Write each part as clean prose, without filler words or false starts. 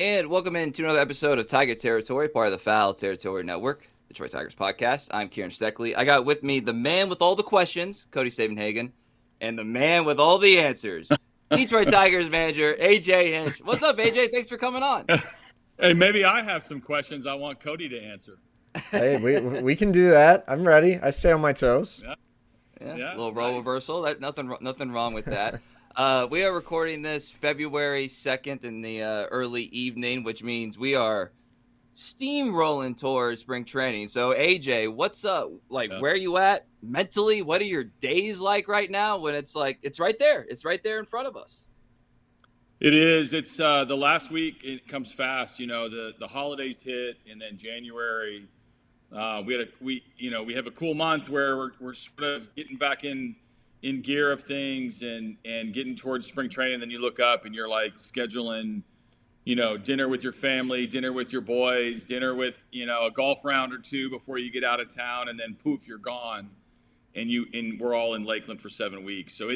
And welcome into another episode of Tiger Territory, part of the Foul Territory Network, Detroit Tigers podcast. I'm Kieran Steckley. I got with me the man with all the questions, Cody Stavenhagen, and the man with all the answers, Detroit Tigers manager, AJ Hinch. What's up, AJ? Thanks for coming on. Hey, maybe I have some questions I want Cody to answer. Hey, we can do that. I'm ready. I stay on my toes. Yeah, a little role reversal. Nothing wrong with that. We are recording this February 2nd in the early evening, which means we are steamrolling towards spring training. So, AJ, what's up? Where are you at mentally? What are your days like right now when it's like it's right there? It's right there in front of us. It is. It's the last week. It comes fast. You know, the holidays hit, and then January. We have a cool month where we're sort of getting back in gear of things and getting towards spring training. Then you look up and you're like scheduling, dinner with your family, dinner with your boys, dinner with, a golf round or two before you get out of town, and then poof, you're gone. And we're all in Lakeland for 7 weeks. So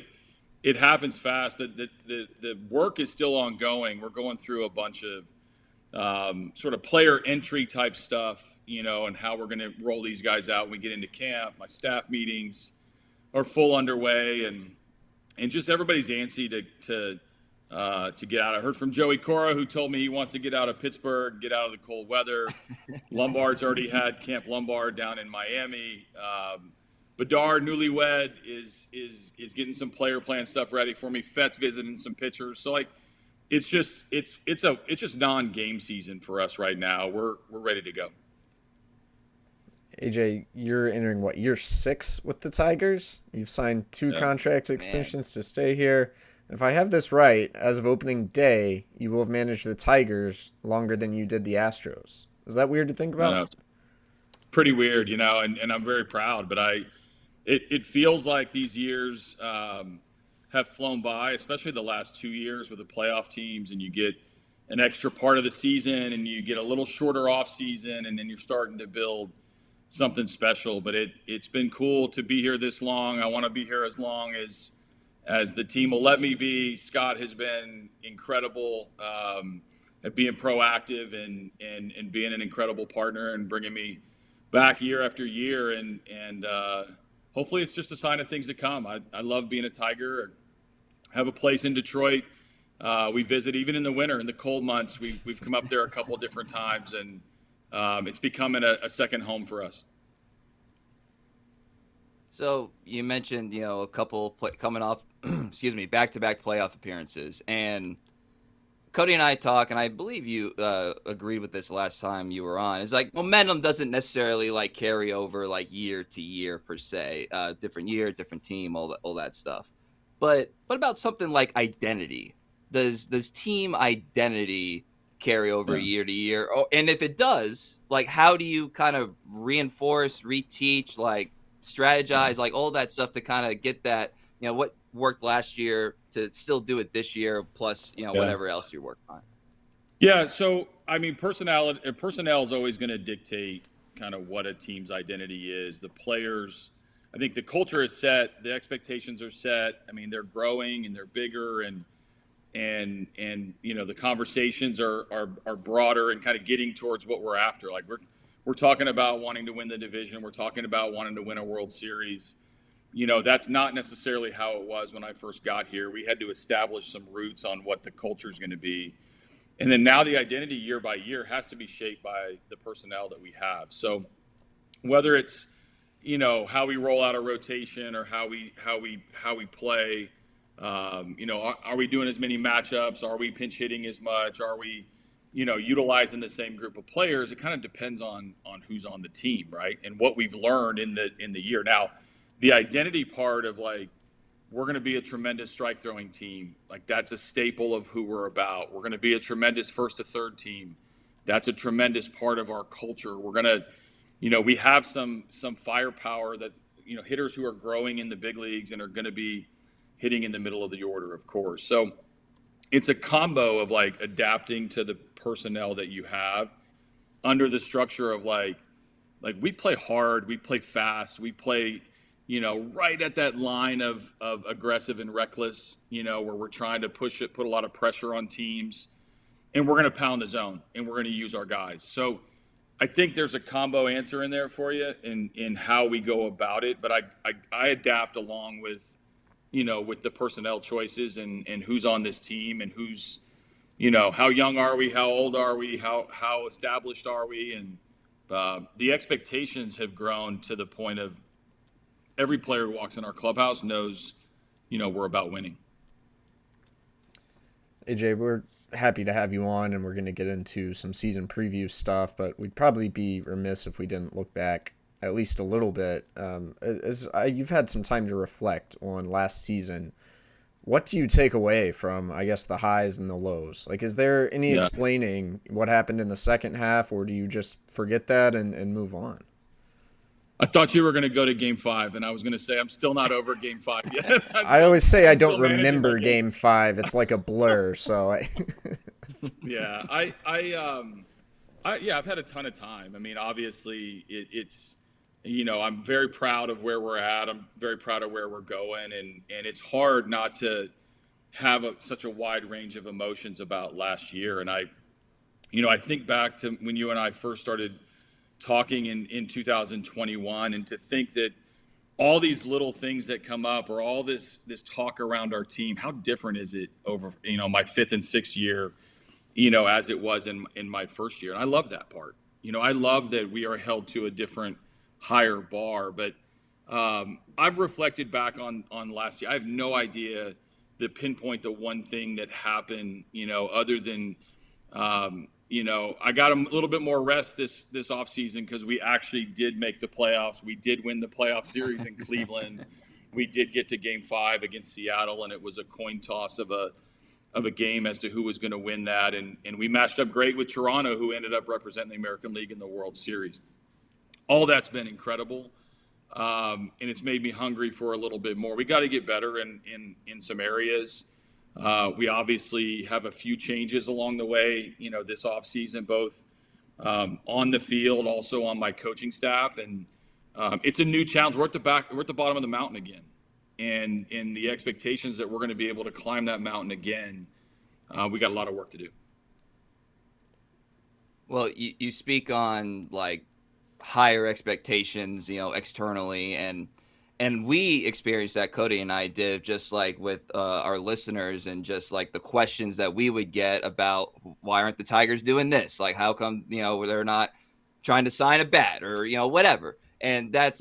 it happens fast. The work is still ongoing. We're going through a bunch of sort of player entry type stuff, and how we're going to roll these guys out when we get into camp. My staff meetings are full underway, and just everybody's antsy to get out. I heard from Joey Cora, who told me he wants to get out of Pittsburgh, get out of the cold weather. Lombard's already had Camp Lombard down in Miami. Bedard, newlywed, is getting some player plan stuff ready for me. Fett's visiting some pitchers. So it's just non-game season for us right now. We're ready to go. AJ, you're entering year 6 with the Tigers? You've signed 2 contract extensions to stay here. If I have this right, as of opening day, you will have managed the Tigers longer than you did the Astros. Is that weird to think about? No, pretty weird, and I'm very proud, but it feels like these years have flown by, especially the last 2 years with the playoff teams, and you get an extra part of the season and you get a little shorter off season, and then you're starting to build something special. But it's been cool to be here this long. I want to be here as long as the team will let me be. Scott has been incredible at being proactive and being an incredible partner and bringing me back year after year. And hopefully it's just a sign of things to come. I love being a Tiger. I have a place in Detroit. We visit even in the winter, in the cold months. We've come up there a couple of different times, and it's becoming a second home for us. So you mentioned, a couple coming off, back-to-back playoff appearances. And Cody and I talk, and I believe you agreed with this last time you were on. It's like momentum doesn't necessarily carry over year to year per se. Different year, different team, all that stuff. But what about something like identity? Does team identity carry over year to year? And if it does, how do you kind of reinforce, reteach, strategize, all that stuff to kind of get that, what worked last year to still do it this year, plus, whatever else you're working on? Yeah. So, personnel is always going to dictate kind of what a team's identity is. The players, I think the culture is set, the expectations are set. They're growing and they're bigger, and the conversations are broader and kind of getting towards what we're after. We're talking about wanting to win the division. We're talking about wanting to win a World Series. That's not necessarily how it was when I first got here. We had to establish some roots on what the culture is going to be. And then now the identity year by year has to be shaped by the personnel that we have. So whether it's, how we roll out a rotation or how we play, are we doing as many matchups? Are we pinch hitting as much? Are we, utilizing the same group of players? It kind of depends on who's on the team, right? And what we've learned in the year. Now, the identity part of we're going to be a tremendous strike throwing team. That's a staple of who we're about. We're going to be a tremendous first to third team. That's a tremendous part of our culture. We're going to, we have some firepower that, hitters who are growing in the big leagues and are going to be hitting in the middle of the order, of course. So it's a combo of adapting to the personnel that you have under the structure of we play hard, we play fast, we play, right at that line of aggressive and reckless, where we're trying to put a lot of pressure on teams. and we're going to pound the zone, and we're going to use our guys. So I think there's a combo answer in there for you in how we go about it. But I adapt along with, with the personnel choices and who's on this team and who's, how young are we? How old are we? How established are we? And the expectations have grown to the point of every player who walks in our clubhouse knows, we're about winning. AJ, we're happy to have you on, and we're going to get into some season preview stuff, but we'd probably be remiss if we didn't look back at least a little bit. You've had some time to reflect on last season. What do you take away from, I guess, the highs and the lows? Like, is there any explaining what happened in the second half, or do you just forget that and move on? I thought you were going to go to Game 5, and I was going to say I'm still not over Game 5 yet. I always say I don't remember Game 5. It's like a blur. So yeah, I've had a ton of time. I mean, obviously, it's I'm very proud of where we're at. I'm very proud of where we're going, and it's hard not to have such a wide range of emotions about last year. And I think back to when you and I first started talking in 2021, and to think that all these little things that come up, or all this talk around our team, how different is it over my fifth and sixth year, as it was in my first year. And I love that part. I love that we are held to a different, higher bar. But I've reflected back on last year. I have no idea the pinpoint the one thing that happened, other than I got a little bit more rest this offseason because we actually did make the playoffs. We did win the playoff series in Cleveland. We did get to Game 5 against Seattle, and it was a coin toss of a game as to who was going to win that. And we matched up great with Toronto, who ended up representing the American League in the World Series. All that's been incredible, and it's made me hungry for a little bit more. We got to get better in some areas. We obviously have a few changes along the way, this offseason, both on the field, also on my coaching staff. And it's a new challenge. We're at the bottom of the mountain again. And in the expectations that we're going to be able to climb that mountain again, we got a lot of work to do. Well, you speak on like higher expectations, externally, and we experienced that, Cody and I did, just like with our listeners, and just like the questions that we would get about why aren't the Tigers doing this? Like, how come, they're not trying to sign a bat, or, whatever. And that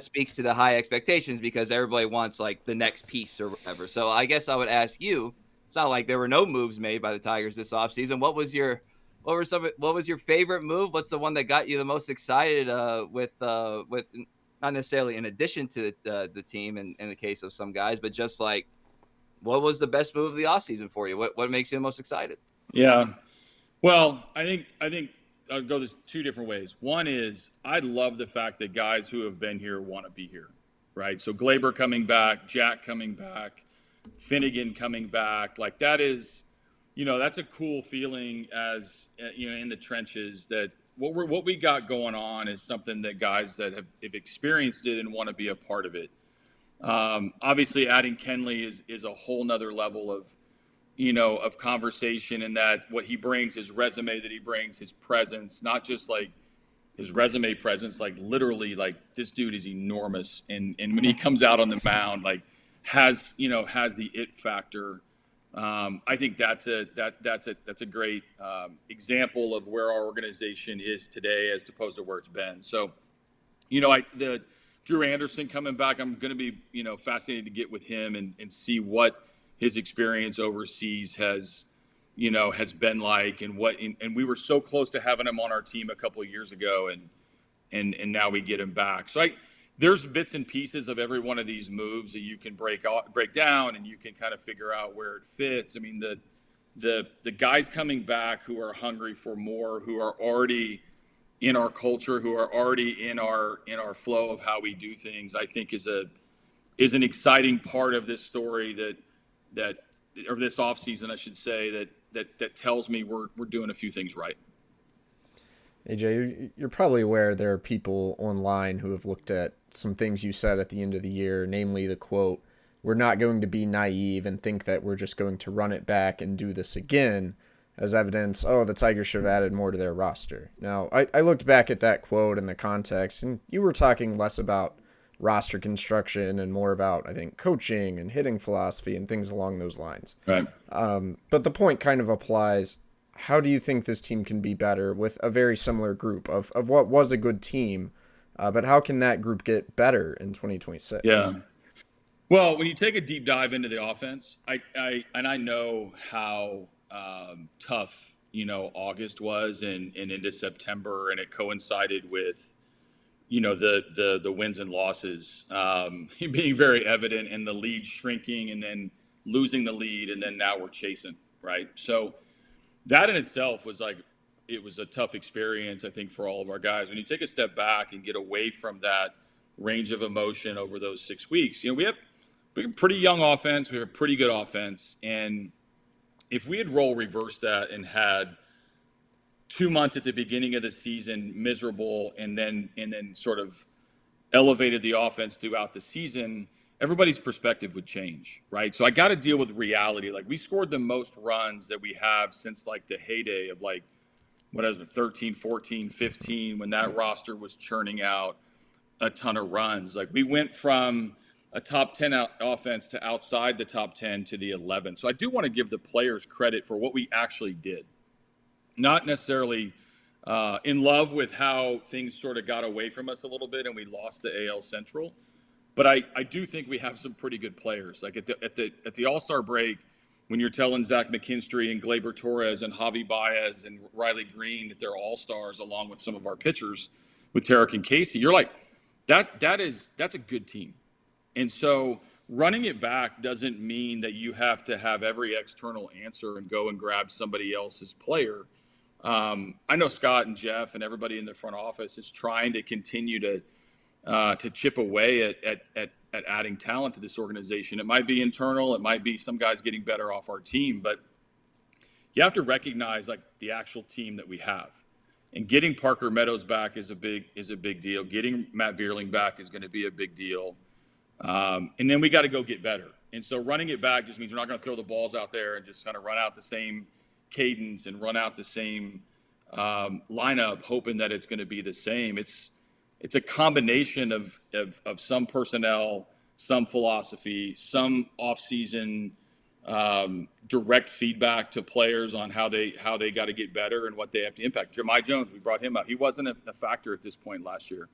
speaks to the high expectations, because everybody wants like the next piece or whatever. So I guess I would ask you, it's not like there were no moves made by the Tigers this offseason. What was your favorite move? What's the one that got you the most excited with not necessarily in addition to the team in the case of some guys, but just like, what was the best move of the offseason for you? What makes you the most excited? Yeah. Well, I think I'll go this two different ways. One is, I love the fact that guys who have been here want to be here, right? So Glaber coming back, Jack coming back, Finnegan coming back. Like, that is, that's a cool feeling as, in the trenches, that what we got going on is something that guys that have experienced it and want to be a part of it. Obviously, adding Kenley is a whole nother level of conversation, and that what he brings, his resume that he brings, his presence, not just like his resume presence, like literally, like this dude is enormous, and when he comes out on the mound, like has the it factor. I think that's a great example of where our organization is today as opposed to where it's been. So, the Drew Anderson coming back, I'm going to be, fascinated to get with him and see what his experience overseas has been like, and and we were so close to having him on our team a couple of years ago, and now we get him back. So there's bits and pieces of every one of these moves that you can break down, and you can kind of figure out where it fits. I mean, the guys coming back who are hungry for more, who are already in our culture, who are already in our flow of how we do things, I think is an exciting part of this story or this offseason, I should say, that tells me we're doing a few things right. AJ, you're probably aware there are people online who have looked at some things you said at the end of the year, namely the quote, "We're not going to be naive and think that we're just going to run it back and do this again," as evidence, oh, the Tigers should have added more to their roster. Now, I looked back at that quote in the context, and you were talking less about roster construction and more about, I think, coaching and hitting philosophy and things along those lines. Right. But the point kind of applies. How do you think this team can be better with a very similar group of what was a good team, but how can that group get better in 2026? Yeah. Well, when you take a deep dive into the offense, I know how tough August was and into September, and it coincided with the wins and losses being very evident, and the lead shrinking, and then losing the lead, and then now we're chasing, right? So that in itself was it was a tough experience, I think, for all of our guys. When you take a step back and get away from that range of emotion over those 6 weeks, we have a pretty young offense, we have a pretty good offense, and if we had role reversed that and had 2 months at the beginning of the season miserable, and then sort of elevated the offense throughout the season, everybody's perspective would change, right? So I got to deal with reality. We scored the most runs that we have since the heyday of what has been 13, 14, 15, when that roster was churning out a ton of runs. We went from a top 10 offense to outside the top 10 to the 11. So I do want to give the players credit for what we actually did. Not necessarily in love with how things sort of got away from us a little bit and we lost the AL Central. But I do think we have some pretty good players. At the All-Star break, when you're telling Zach McKinstry and Gleyber Torres and Javi Baez and Riley Green that they're all-stars along with some of our pitchers with Tarik and Casey, you're like, that's a good team. And so running it back doesn't mean that you have to have every external answer and go and grab somebody else's player. I know Scott and Jeff and everybody in the front office is trying to continue to chip away at adding talent to this organization. It might be internal, it might be some guys getting better off our team, but you have to recognize the actual team that we have. And getting Parker Meadows back is a big deal. Getting Matt Vierling back is going to be a big deal. And then we got to go get better. And so running it back just means we're not going to throw the balls out there and just kind of run out the same cadence and run out the same lineup, hoping that it's going to be the same. It's a combination of some personnel, some philosophy, some off-season direct feedback to players on how they got to get better and what they have to impact. Jahmai Jones, we brought him up. He wasn't a factor at this point last year.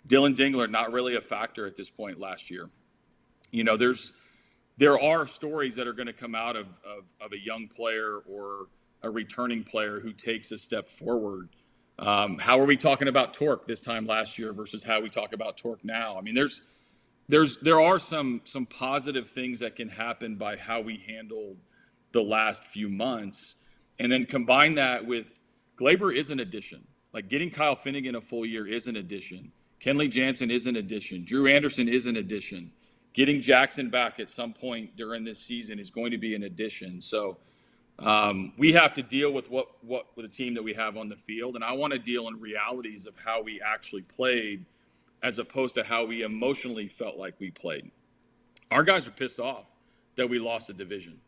Dylan Dingler, not really a factor at this point last year. There are stories that are going to come out of a young player or a returning player who takes a step forward. How are we talking about Torque this time last year versus how we talk about Torque now? I mean, there are some positive things that can happen by how we handled the last few months, and then combine that with Gleyber is an addition. Getting Kyle Finnegan a full year is an addition. Kenley Jansen is an addition. Drew Anderson is an addition. Getting Jackson back at some point during this season is going to be an addition. So we have to deal with what with the team that we have on the field, and I want to deal in realities of how we actually played as opposed to how we emotionally felt like we played. Our guys are pissed off that we lost the division.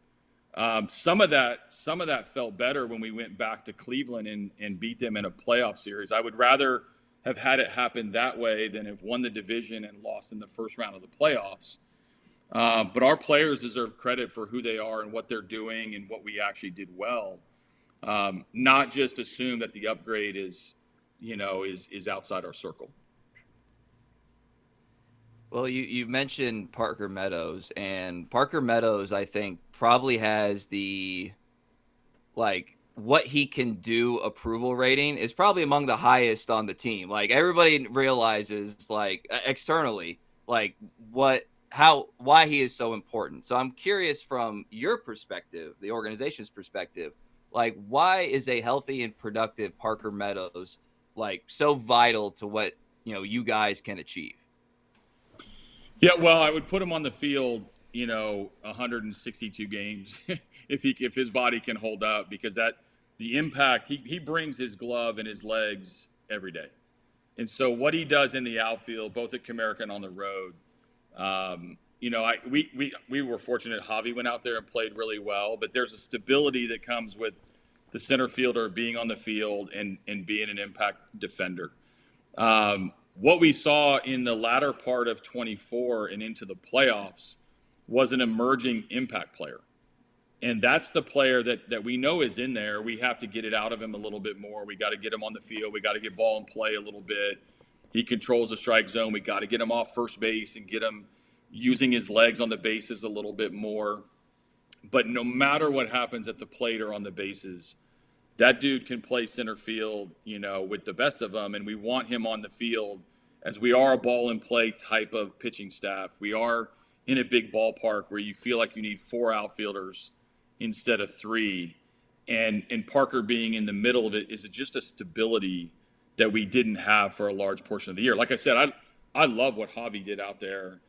Some of that felt better when we went back to Cleveland and beat them in a playoff series. I would rather have had it happen that way than have won the division and lost in the first round of the playoffs. But our players deserve credit for who they are and what they're doing and what we actually did well. Not just assume that the upgrade is outside our circle. Well, you mentioned Parker Meadows, and Parker Meadows, I think, probably has the what he can do approval rating is probably among the highest on the team. Everybody realizes externally why he is so important. So I'm curious from your perspective, the organization's perspective, why is a healthy and productive Parker Meadows so vital to what you guys can achieve? Yeah, well, I would put him on the field 162 games if his body can hold up, because the impact he brings his glove and his legs every day. And so what he does in the outfield, both at Comerica and on the road, we were fortunate Javi went out there and played really well, but there's a stability that comes with the center fielder being on the field and being an impact defender. What we saw in the latter part of 24 and into the playoffs was an emerging impact player. And that's the player that we know is in there. We have to get it out of him a little bit more. We got to get him on the field. We got to get ball in play a little bit. He controls the strike zone. We got to get him off first base and get him using his legs on the bases a little bit more. But no matter what happens at the plate or on the bases, that dude can play center field, with the best of them. And we want him on the field as we are a ball and play type of pitching staff. We are in a big ballpark where you feel like you need 4 outfielders instead of 3. And Parker being in the middle of it is just a stability that we didn't have for a large portion of the year. Like I said, I love what Javi did out there.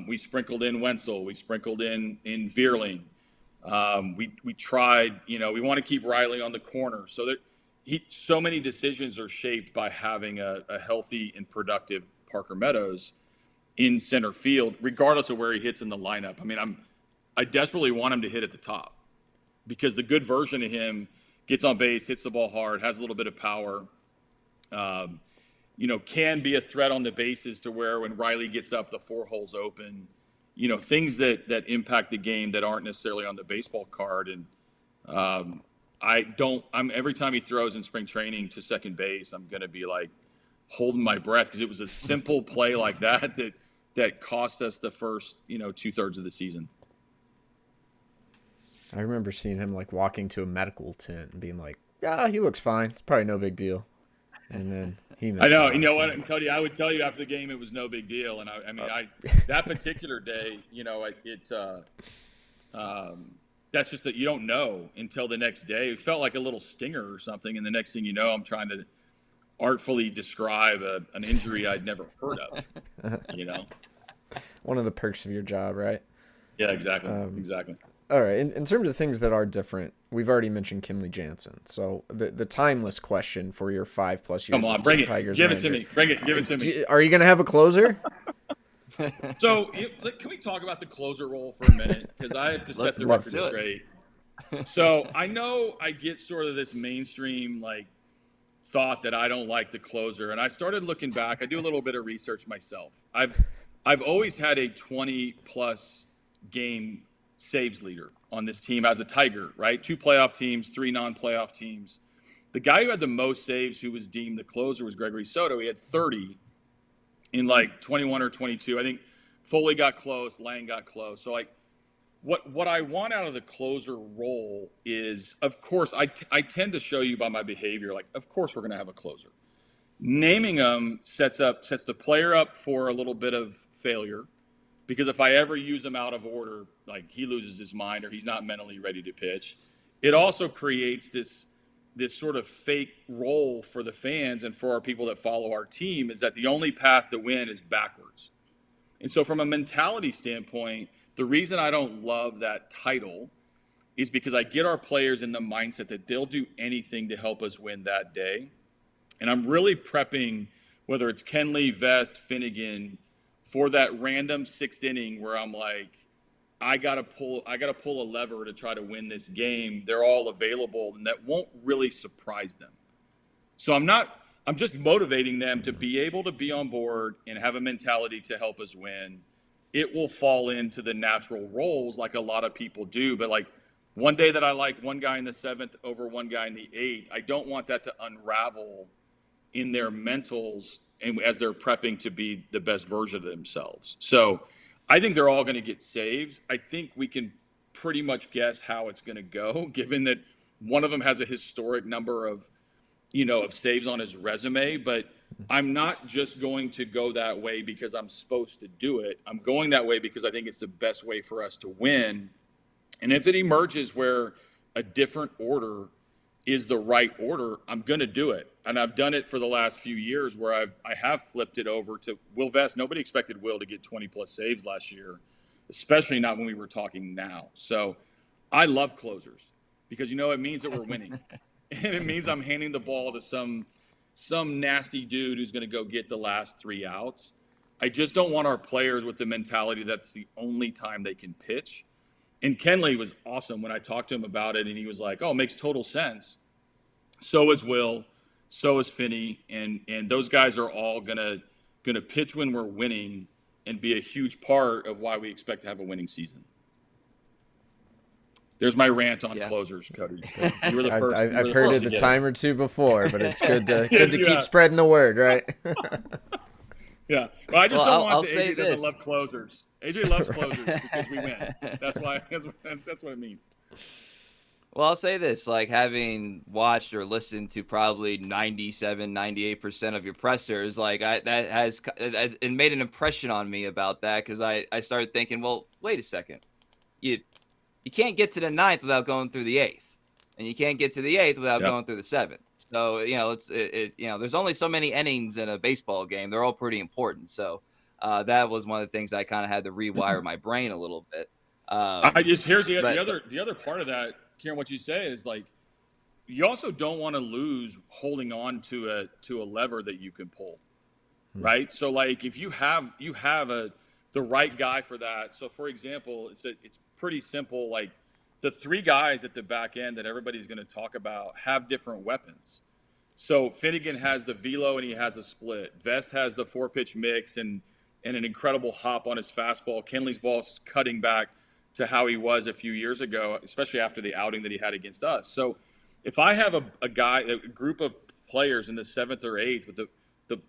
We sprinkled in Wenzel. We sprinkled in Vierling. We tried, we want to keep Riley on the corner. So so many decisions are shaped by having a healthy and productive Parker Meadows in center field, regardless of where he hits in the lineup. I mean, I desperately want him to hit at the top because the good version of him gets on base, hits the ball hard, has a little bit of power, can be a threat on the bases to where when Riley gets up, the 4 holes open, things that impact the game that aren't necessarily on the baseball card. And every time he throws in spring training to second base, I'm going to be like holding my breath because it was a simple play like that cost us the first, 2/3 of the season. I remember seeing him like walking to a medical tent and being like, "Yeah, he looks fine. It's probably no big deal." And then he missed. I know. You know what, and Cody, I would tell you after the game it was no big deal. And that particular day, that's just that you don't know until the next day. It felt like a little stinger or something, and the next thing you know, I'm trying to artfully describe an injury I'd never heard of. One of the perks of your job, right? Yeah, exactly. Exactly. All right. In terms of things that are different, we've already mentioned Kenley Jansen. So the timeless question for your 5+ years. Come on, bring it. Tigers Give it to me. Bring it. Give it to me. Are you going to have a closer? So can we talk about the closer role for a minute? Because I have to set the record straight. So I know I get sort of this mainstream thought that I don't like the closer, and I started looking back. I do a little bit of research myself. I've always had a 20+ game saves leader on this team as a Tiger, right? 2 playoff teams, 3 non-playoff teams. The guy who had the most saves, who was deemed the closer, was Gregory Soto. He had 30 in 21 or 22. I think Foley got close, Lang got close. So what I want out of the closer role is, of course, I tend to show you by my behavior, of course we're going to have a closer. Naming them sets the player up for a little bit of failure, because if I ever use him out of order, he loses his mind or he's not mentally ready to pitch. It also creates this sort of fake role for the fans and for our people that follow our team, is that the only path to win is backwards. And so from a mentality standpoint, the reason I don't love that title is because I get our players in the mindset that they'll do anything to help us win that day. And I'm really prepping, whether it's Kenley, Vest, Finnegan, for that random 6th inning where I'm like, I gotta pull a lever to try to win this game. They're all available, and that won't really surprise them. So I'm just motivating them to be able to be on board and have a mentality to help us win. It will fall into the natural roles like a lot of people do. But one day that I like one guy in the 7th over one guy in the 8th, I don't want that to unravel in their mentals and as they're prepping to be the best version of themselves. So I think they're all going to get saves. I think we can pretty much guess how it's going to go, given that one of them has a historic number of saves on his resume. But I'm not just going to go that way because I'm supposed to do it. I'm going that way because I think it's the best way for us to win. And if it emerges where a different order is the right order, I'm going to do it. And I've done it for the last few years where I have flipped it over to Will Vest. Nobody expected Will to get 20+ saves last year, especially not when we were talking now. So I love closers because, it means that we're winning. And it means I'm handing the ball to some nasty dude who's going to go get the last 3 outs. I just don't want our players with the mentality that's the only time they can pitch. And Kenley was awesome when I talked to him about it, and he was like, "Oh, it makes total sense." So is Will, so is Finney, and those guys are all gonna pitch when we're winning and be a huge part of why we expect to have a winning season. There's my rant on closers, Cody. You were the first. I've heard it a time or two before, but it's good to keep have. spreading the word, right? Yeah. Well, I just don't want I'll the say AJ doesn't this. love closers. AJ loves closers because we win. That's why. That's what it means. Well, I'll say this, like having watched or listened to probably 97, 98% of your pressers, like it made an impression on me about that because I started thinking, well, wait a second. You can't get to the 9th without going through the 8th, and you can't get to the 8th without going through the 7th. So, there's only so many innings in a baseball game. They're all pretty important. So that was one of the things I kind of had to rewire my brain a little bit. Here's the other part of that, Kieran. What you say is like, you also don't want to lose holding on to a lever that you can pull, right? So like if you have the right guy for that. So for example, it's pretty simple. Like the 3 guys at the back end that everybody's going to talk about have different weapons. So Finnegan has the velo and he has a split. Vest has the 4-pitch mix and an incredible hop on his fastball. Kenley's ball's cutting back to how he was a few years ago, especially after the outing that he had against us. So if I have a group of players in the 7th or 8th with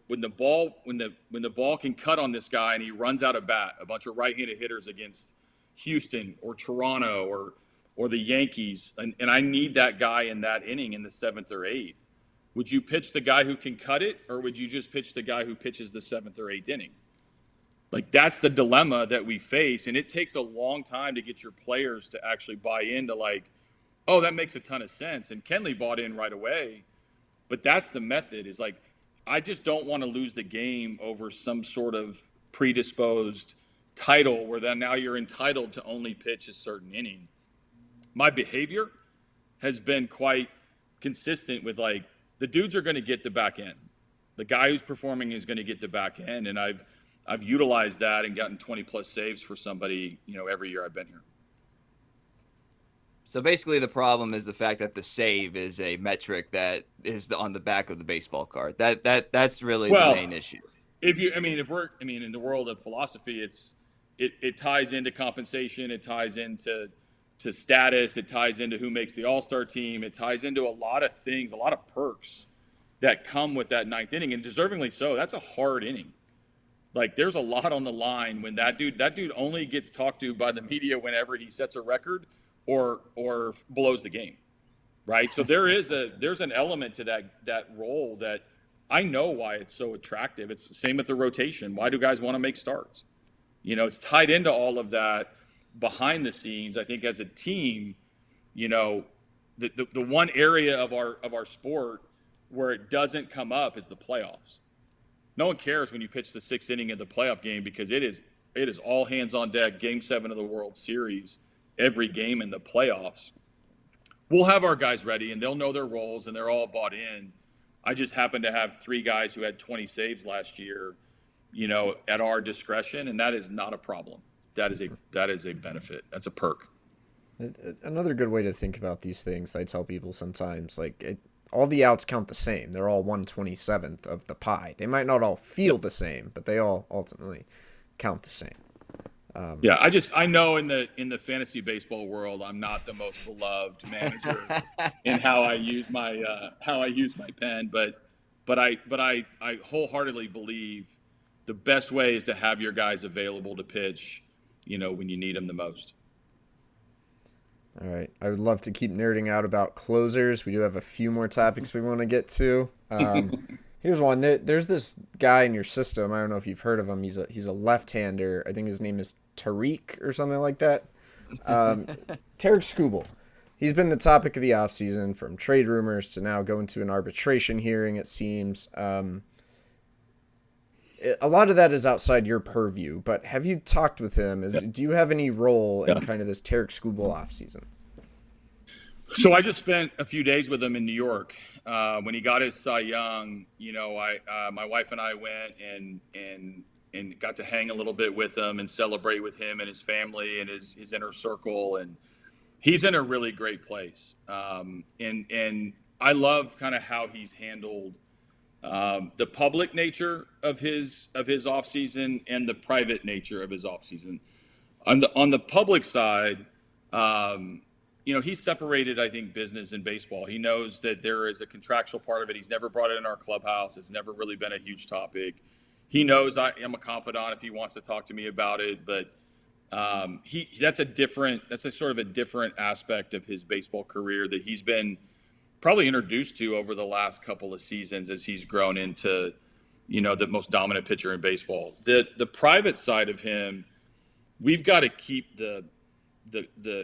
when the ball can cut on this guy and he runs out of bat, a bunch of right-handed hitters against Houston or Toronto or the Yankees, and I need that guy in that inning in the 7th or 8th, would you pitch the guy who can cut it, or would you just pitch the guy who pitches the 7th or 8th inning? Like that's the dilemma that we face, and it takes a long time to get your players to actually buy into like, oh, that makes a ton of sense. And Kenley bought in right away, but that's the method. Is like, I just don't want to lose the game over some sort of predisposed title where then now you're entitled to only pitch a certain inning. My behavior has been quite consistent with like the dudes are going to get the back end. The guy who's performing is going to get the back end, and I've utilized that and gotten 20 plus saves for somebody, every year I've been here. So basically the problem is the fact that the save is a metric that is on the back of the baseball card. That's really the main issue. If in the world of philosophy, it ties into compensation. It ties into status. It ties into who makes the all-star team. It ties into a lot of things, a lot of perks that come with that 9th inning, and deservingly so. That's a hard inning. Like there's a lot on the line when that dude only gets talked to by the media whenever he sets a record or blows the game, right? So there's an element to that role that I know why it's so attractive. It's the same with the rotation. Why do guys want to make starts? It's tied into all of that behind the scenes. I think as a team, the one area of our sport where it doesn't come up is the playoffs. No one cares when you pitch the 6th inning of the playoff game because it is all hands on deck, Game 7 of the World Series, every game in the playoffs. We'll have our guys ready, and they'll know their roles, and they're all bought in. I just happen to have 3 guys who had 20 saves last year, at our discretion, and that is not a problem. That is a benefit. That's a perk. Another good way to think about these things, I tell people sometimes, all the outs count the same. They're all 1/27th of the pie. They might not all feel the same, but they all ultimately count the same. I know in the fantasy baseball world, I'm not the most beloved manager in how I use my pen, but I wholeheartedly believe the best way is to have your guys available to pitch, when you need them the most. All right. I would love to keep nerding out about closers. We do have a few more topics we want to get to. Here's one. There's this guy in your system. I don't know if you've heard of him. He's a left-hander. I think his name is Tarik or something like that. Tarik Skubal. He's been the topic of the offseason, from trade rumors to now going to an arbitration hearing, it seems. A lot of that is outside your purview, but have you talked with him? Do you have any role in kind of this Tarik Skubal offseason? So I just spent a few days with him in New York. When he got his Cy Young, my wife and I went and and got to hang a little bit with him and celebrate with him and his family and his inner circle. And he's in a really great place. And I love kind of how he's handled the public nature of his off season and the private nature of his off season. On the public side, he's separated, I think, business and baseball. He knows that there is a contractual part of it. He's never brought it in our clubhouse. It's never really been a huge topic. He knows I am a confidant if he wants to talk to me about it, but that's a sort of a different aspect of his baseball career that he's been probably introduced to over the last couple of seasons as he's grown into, the most dominant pitcher in baseball. The private side of him, we've got to keep the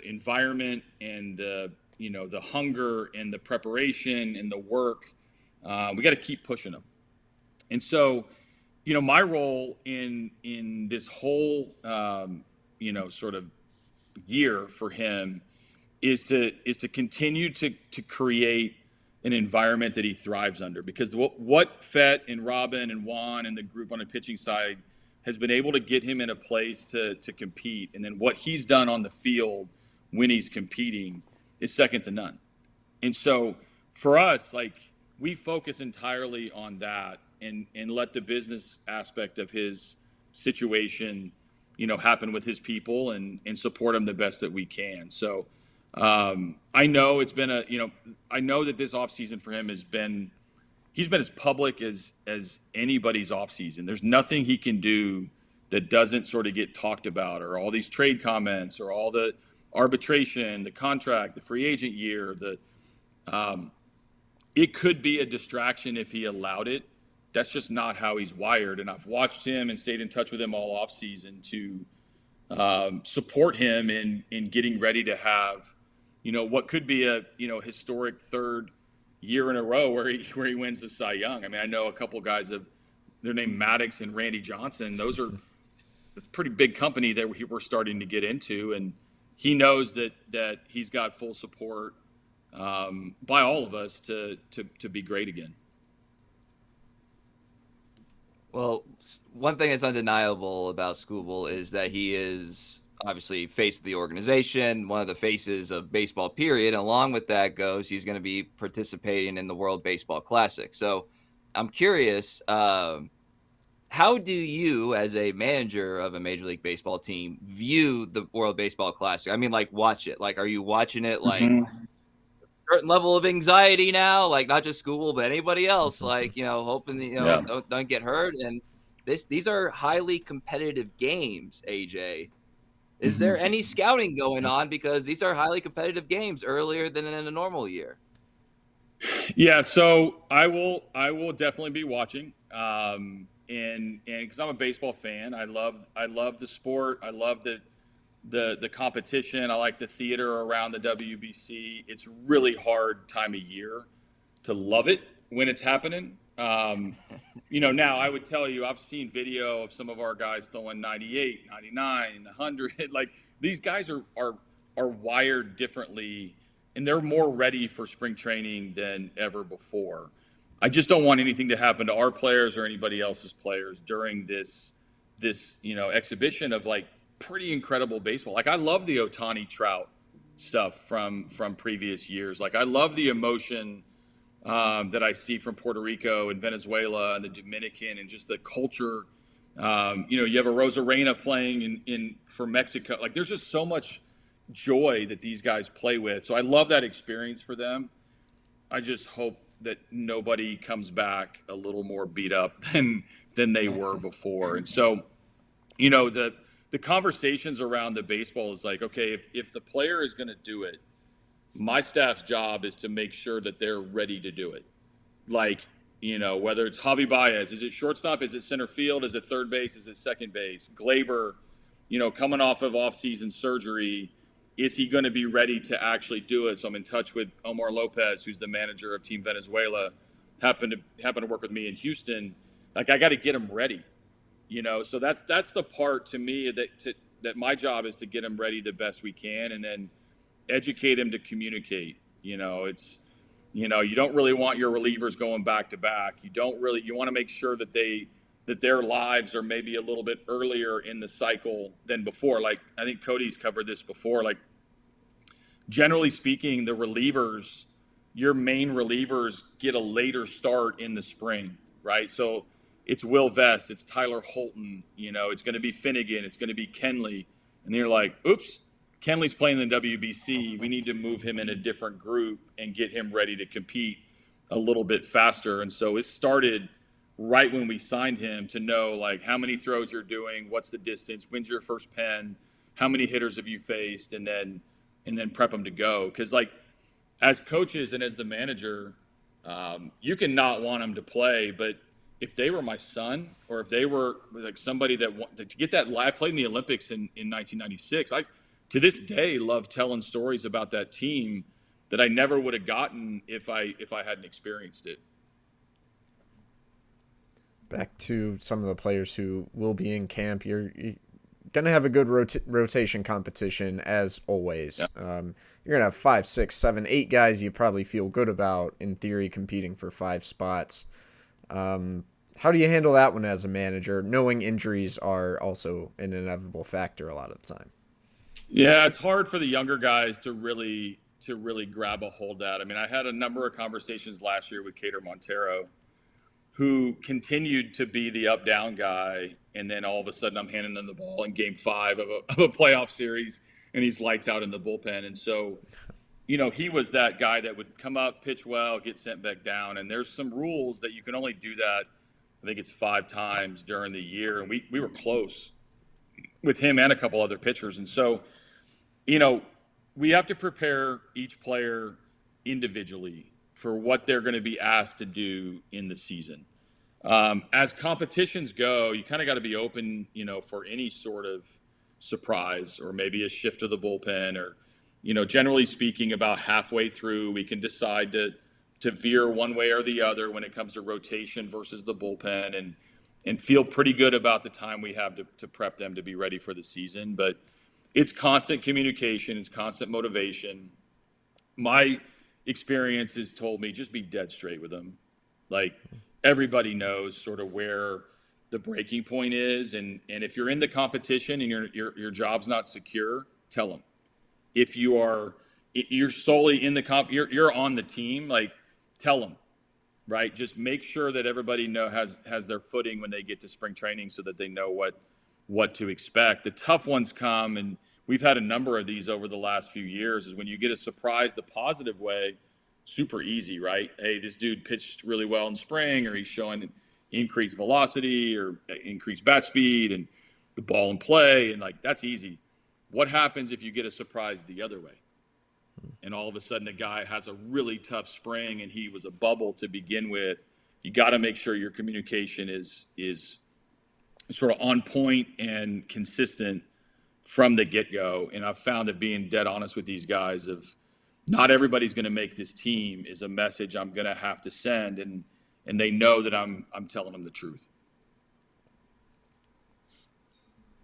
environment and the hunger and the preparation and the work. We got to keep pushing them. And so, my role in this whole, sort of year for him is to continue to create an environment that he thrives under, because what Fett and Robin and Juan and the group on the pitching side has been able to get him in a place to compete. And then what he's done on the field when he's competing is second to none. And so for us, we focus entirely on that and let the business aspect of his situation, happen with his people and support him the best that we can. So I know it's been I know that this offseason for him he's been as public as anybody's offseason. There's nothing he can do that doesn't sort of get talked about, or all these trade comments, or all the arbitration, the contract, the free agent year. It could be a distraction if he allowed it. That's just not how he's wired. And I've watched him and stayed in touch with him all offseason to support him in getting ready to have, what could be a historic third year in a row where he wins the Cy Young. I mean, I know a couple guys they're named Maddox and Randy Johnson. That's a pretty big company that we're starting to get into, and he knows that he's got full support by all of us to be great again. Well, one thing that's undeniable about Skubal is that he is obviously face of the organization, one of the faces of baseball, period. Along with that goes he's going to be participating in the World Baseball Classic. So I'm curious, how do you, as a manager of a Major League Baseball team, view the World Baseball Classic? I mean, watch it. Are you watching it certain level of anxiety now, not just Skubal, but anybody else, hoping that, don't get hurt? And these are highly competitive games, AJ. Is there any scouting going on? Because these are highly competitive games earlier than in a normal year. Yeah, so I will definitely be watching. And because I'm a baseball fan, I love the sport. I love the competition. I like the theater around the WBC. It's really hard time of year to love it when it's happening. Now I would tell you, I've seen video of some of our guys throwing 98, 99, 100. These guys are wired differently, and they're more ready for spring training than ever before. I just don't want anything to happen to our players or anybody else's players during this exhibition of pretty incredible baseball. I love the Ohtani Trout stuff from previous years. I love the emotion that I see from Puerto Rico and Venezuela and the Dominican, and just the culture. You have a Rosarena playing for Mexico. There's just so much joy that these guys play with. So I love that experience for them. I just hope that nobody comes back a little more beat up than they were before. And so, the conversations around the baseball is okay, if the player is going to do it, my staff's job is to make sure that they're ready to do it. Whether it's Javi Baez, is it shortstop? Is it center field? Is it third base? Is it second base? Glaber, coming off of off-season surgery, is he going to be ready to actually do it? So I'm in touch with Omar Lopez, who's the manager of Team Venezuela, happened to work with me in Houston. I got to get him ready. So that's the part to me that my job is to get him ready the best we can, and then educate him to communicate. It's you don't really want your relievers going back to back. You want to make sure that they that their lives are maybe a little bit earlier in the cycle than before. Like, I think Cody's covered this before. Like, generally speaking, the relievers, your main relievers, get a later start in the spring, right? So it's Will Vest, it's Tyler Holton, it's going to be Finnegan, it's going to be Kenley. And then you're like, oops, Kenley's playing in the WBC. We need to move him in a different group and get him ready to compete a little bit faster. And so it started right when we signed him to know, like, how many throws you're doing, what's the distance, when's your first pen, how many hitters have you faced, and then prep them to go. Because, like, as coaches and as the manager, you can not want them to play, but if they were my son, or if they were like somebody that to get that live, played in the Olympics in 1996, I to this day love telling stories about that team that I never would have gotten if I hadn't experienced it. Back to some of the players who will be in camp, you're going to have a good rotation competition as always. Yeah. You're going to have 5, 6, 7, 8 guys you probably feel good about, in theory, competing for 5 spots. How do you handle that one as a manager, knowing injuries are also an inevitable factor a lot of the time? Yeah, it's hard for the younger guys to really grab a hold at. I mean, I had a number of conversations last year with Cater Montero, who continued to be the up-down guy, and then all of a sudden I'm handing him the ball in Game 5 of a playoff series, and he's lights out in the bullpen. And so, he was that guy that would come up, pitch well, get sent back down. And there's some rules that you can only do that, I think it's 5 times during the year. And we were close with him and a couple other pitchers. And so, we have to prepare each player individually for what they're going to be asked to do in the season. As competitions go, you kind of got to be open, for any sort of surprise, or maybe a shift to the bullpen, or, generally speaking, about halfway through, we can decide to veer one way or the other when it comes to rotation versus the bullpen, and feel pretty good about the time we have to prep them to be ready for the season. But it's constant communication, it's constant motivation. My experience has told me, just be dead straight with them. Like, everybody knows sort of where the breaking point is, and if you're in the competition and your job's not secure, tell them. If you're solely in the you're on the team, like, tell them, right? Just make sure that everybody has their footing when they get to spring training, so that they know what to expect. The tough ones come, and we've had a number of these over the last few years, is when you get a surprise the positive way. Super easy, right? Hey, this dude pitched really well in spring, or he's showing increased velocity or increased bat speed and the ball in play, and, like, that's easy. What happens if you get a surprise the other way, and all of a sudden a guy has a really tough spring and he was a bubble to begin with? You got to make sure your communication is sort of on point and consistent from the get-go. And I've found that being dead honest with these guys of, not everybody's going to make this team, is a message I'm going to have to send, and they know that I'm telling them the truth.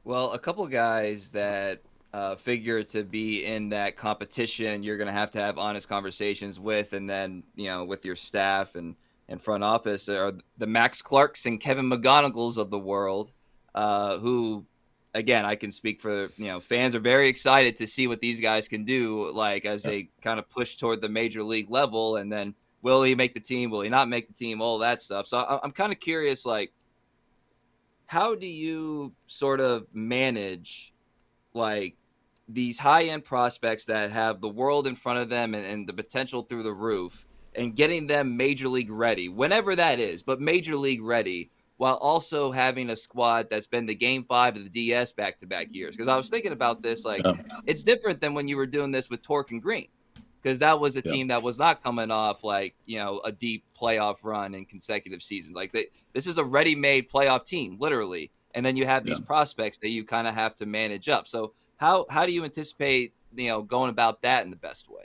Well, a couple guys that figure to be in that competition you're going to have honest conversations with, and then, with your staff and front office, are the Max Clarks and Kevin McGonigal's of the world, who, again, I can speak for, fans are very excited to see what these guys can do, like, as they kind of push toward the major league level. And then, will he make the team? Will he not make the team? All that stuff. So I'm kind of curious, like, how do you sort of manage, like, these high-end prospects that have the world in front of them and the potential through the roof, and getting them major league ready, whenever that is, but major league ready, while also having a squad that's been to Game 5 of the DS back-to-back years? Because I was thinking about this, like, it's different than when you were doing this with Torque and Green, because that was a team that was not coming off, like, a deep playoff run in consecutive seasons. Like, this is a ready-made playoff team, literally, and then you have these prospects that you kind of have to manage up. So how do you anticipate, going about that in the best way?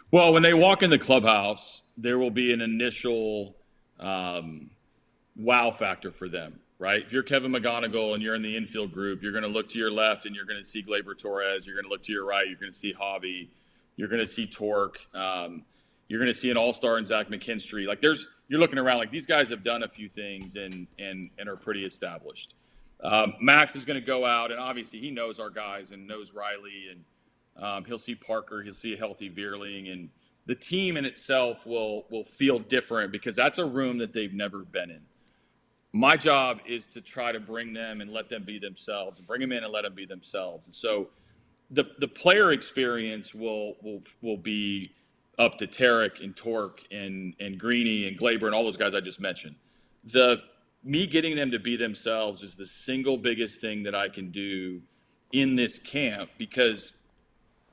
Well, when they walk in the clubhouse, there will be an initial wow factor for them, right? If you're Kevin McGonigal and you're in the infield group, you're going to look to your left and you're going to see Gleyber Torres. You're going to look to your right, you're going to see Javi. You're going to see Torque. You're going to see an all-star in Zach McKinstry. Like, there's you're looking around like these guys have done a few things and are pretty established. Max is going to go out, and obviously he knows our guys and knows Riley, and he'll see Parker, he'll see a healthy Veerling, and the team in itself will feel different because that's a room that they've never been in. My job is to try to bring them and let them be themselves, and bring them in and let them be themselves. And so the player experience will be up to Tarik and Torque and Greeny and Glaber and all those guys I just mentioned. Me getting them to be themselves is the single biggest thing that I can do in this camp, because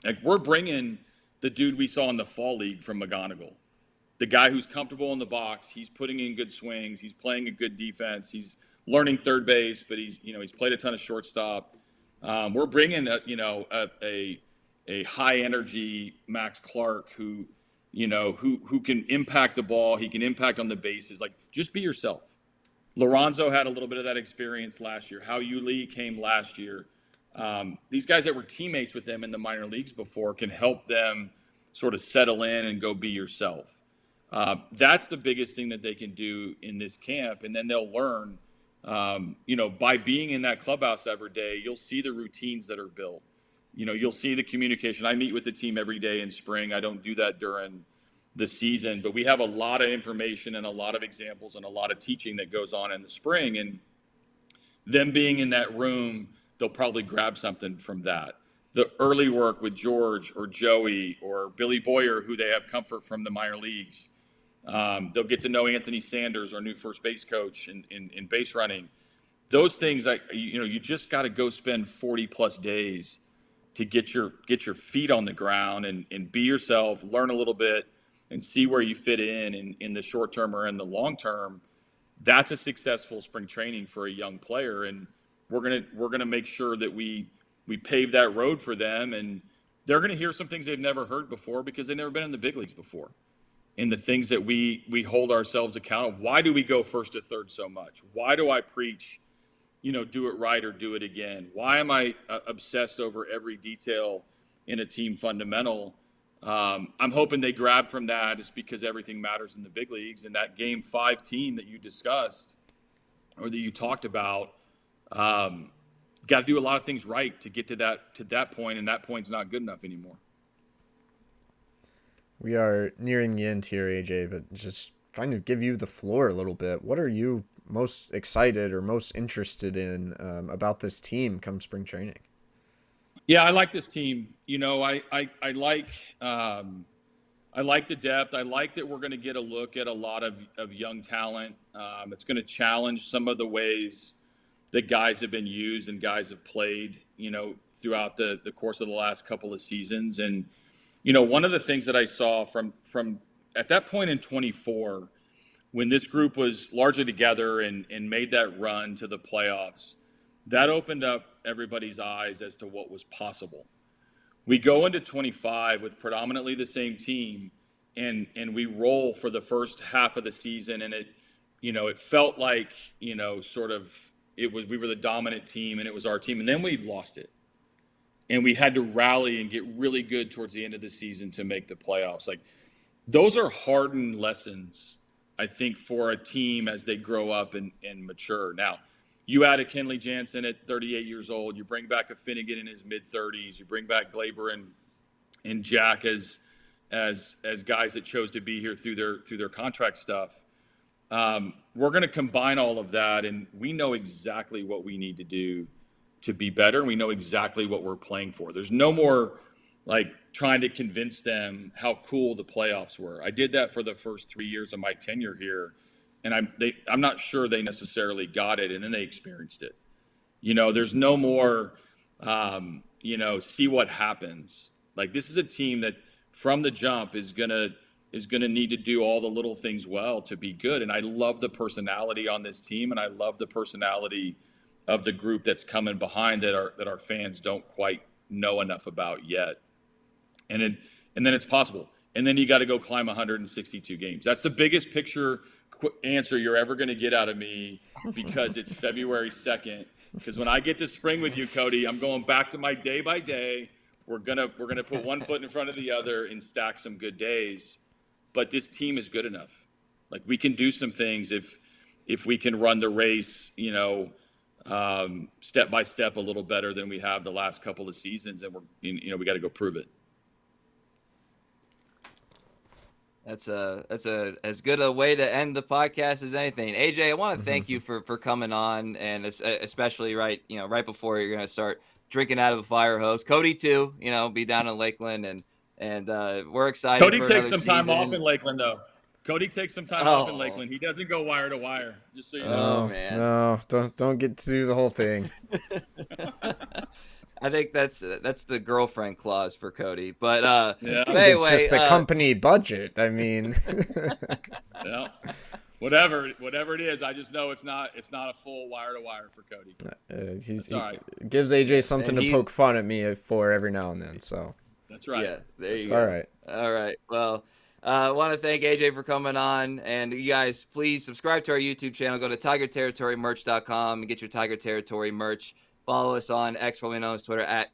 like we're bringing the dude we saw in the fall league from McGonigal, the guy who's comfortable in the box. He's putting in good swings. He's playing a good defense. He's learning third base, but he's played a ton of shortstop. We're bringing a high energy Max Clark who can impact the ball. He can impact on the bases. Like, just be yourself. Lorenzo had a little bit of that experience last year. How Yuli came last year. These guys that were teammates with them in the minor leagues before can help them sort of settle in and go be yourself. That's the biggest thing that they can do in this camp. And then they'll learn, by being in that clubhouse every day, you'll see the routines that are built. You'll see the communication. I meet with the team every day in spring. I don't do that during the season, but we have a lot of information and a lot of examples and a lot of teaching that goes on in the spring. And them being in that room, they'll probably grab something from that. The early work with George or Joey or Billy Boyer, who they have comfort from the minor leagues. They'll get to know Anthony Sanders, our new first base coach in base running. Those things, you just got to go spend 40 plus days to get your feet on the ground and be yourself, learn a little bit, and see where you fit in the short term or in the long term. That's a successful spring training for a young player, and we're gonna make sure that we pave that road for them, and they're gonna hear some things they've never heard before because they've never been in the big leagues before. And the things that we hold ourselves accountable. Why do we go first to third so much? Why do I preach, do it right or do it again? Why am I obsessed over every detail in a team fundamental? I'm hoping they grab from that is because everything matters in the big leagues. And that Game 5 team that you discussed or that you talked about, got to do a lot of things right to get to that point, and that point's not good enough anymore. We are nearing the end here, AJ, but just kind of give you the floor a little bit. What are you most excited or most interested in about this team come spring training? Yeah, I like this team. I like the depth. I like that we're going to get a look at a lot of young talent. It's going to challenge some of the ways that guys have been used and guys have played, throughout the course of the last couple of seasons. And, one of the things that I saw from at that point in 24, when this group was largely together and made that run to the playoffs, that opened up everybody's eyes as to what was possible. We go into 25 with predominantly the same team, and we roll for the first half of the season, and it felt like, we were the dominant team and it was our team, and then we lost it. And we had to rally and get really good towards the end of the season to make the playoffs. Like, those are hardened lessons, I think, for a team as they grow up and mature. Now, you add a Kenley Jansen at 38 years old. You bring back a Finnegan in his mid-30s. You bring back Glaber and Jack as guys that chose to be here through their contract stuff. We're going to combine all of that, and we know exactly what we need to do to be better. We know exactly what we're playing for. There's no more like trying to convince them how cool the playoffs were. I did that for the first 3 years of my tenure here, and I'm not sure they necessarily got it, and then they experienced it. There's no more, see what happens. Like, this is a team that from the jump is gonna need to do all the little things well to be good. And I love the personality on this team, and I love the personality of the group that's coming behind that our fans don't quite know enough about yet. And then it's possible. And then you got to go climb 162 games. That's the biggest picture answer you're ever going to get out of me, because it's February 2nd. Because when I get to spring with you, Cody, I'm going back to my day by day. We're gonna put one foot in front of the other and stack some good days. But this team is good enough. Like we can do some things if we can run the race, step by step a little better than we have the last couple of seasons, and we got to go prove it. That's as good a way to end the podcast as anything. AJ, I want to thank you for coming on, and especially right before you're gonna start drinking out of a fire hose. Cody too, be down in Lakeland, and we're excited. Cody for takes some season. time off in Lakeland though. Cody takes some time off in Lakeland. He doesn't go wire to wire. Just so you know. Oh man, no, don't get to do the whole thing. I think that's the girlfriend clause for Cody, but yeah. Anyway, it's just the company budget. I mean, yeah, whatever it is, I just know it's not a full wire to wire for Cody. He gives AJ something to poke fun at me for every now and then. So that's right. Yeah, there you go. All right. Well, I want to thank AJ for coming on, and you guys, please subscribe to our YouTube channel. Go to TigerTerritoryMerch.com and get your Tiger Territory merch. Follow us on X, formerly known as Twitter, at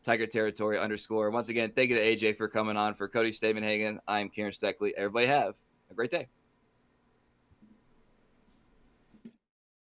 TigerTerritory_. Once again, thank you to AJ for coming on. For Cody Stavenhagen, I'm Kieran Steckley. Everybody have a great day.